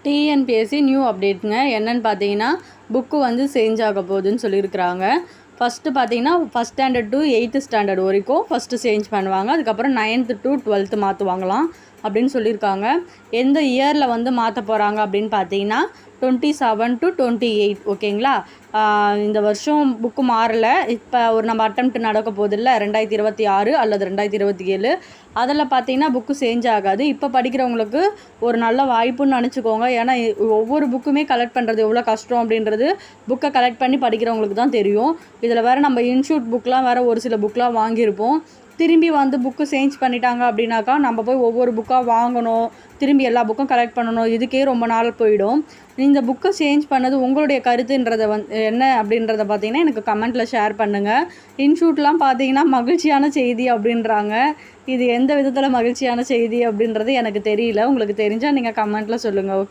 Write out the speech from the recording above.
TNPSC new அப்டேட்டுங்க. என்னன்னு பார்த்தீங்கன்னா, book வந்து சேஞ்ச் ஆக போகுதுன்னு சொல்லியிருக்கிறாங்க. ஃபஸ்ட்டு பார்த்தீங்கன்னா, first standard to 8th standard வரைக்கும் ஃபஸ்ட்டு சேஞ்ச் பண்ணுவாங்க. அதுக்கப்புறம் 9th to 12th மாற்றுவாங்களாம் அப்படின்னு சொல்லியிருக்காங்க. எந்த இயரில் வந்து மாற்ற போகிறாங்க அப்படின்னு பார்த்தீங்கன்னா, 27 to 28 ஓகேங்களா. இந்த வருஷம் புக்கு மாறலை. இப்போ ஒரு நம்ம அட்டெம்ப்ட் நடக்க போதில்ல 2026 அல்லது 2027 அதில் பார்த்தீங்கன்னா புக்கு சேஞ்ச் ஆகாது. இப்போ படிக்கிறவங்களுக்கு ஒரு நல்ல வாய்ப்புன்னு நினச்சிக்கோங்க. ஏன்னா ஒவ்வொரு புக்குமே கலெக்ட் பண்ணுறது எவ்வளோ கஷ்டம் அப்படின்றது புக்கை கலெக்ட் பண்ணி படிக்கிறவங்களுக்கு தான் தெரியும். இதில் வேறு நம்ம இன்ஸ்டியூட் புக்கெலாம் வேறு ஒரு சில புக்கெலாம் வாங்கியிருப்போம். திரும்பி வந்து புக்கு சேஞ்ச் பண்ணிட்டாங்க அப்படின்னாக்கா நம்ம போய் ஒவ்வொரு புக்காக வாங்கணும், திரும்பி எல்லா புக்கும் கலெக்ட் பண்ணணும். இதுக்கே ரொம்ப நாள் போயிடும். இந்த புக்கை சேஞ்ச் பண்ணது உங்களுடைய கருத்துன்றதை என்ன அப்படின்றத பார்த்தீங்கன்னா எனக்கு கமெண்ட்டில் ஷேர் பண்ணுங்கள். இன்ஸ்டியூட்லாம் பார்த்தீங்கன்னா மகிழ்ச்சியான செய்தி அப்படின்றாங்க. இது எந்த விதத்தில் மகிழ்ச்சியான செய்தி அப்படின்றது எனக்கு தெரியல. உங்களுக்கு தெரிஞ்சால் நீங்கள் கமெண்ட்டில் சொல்லுங்கள். ஓகே.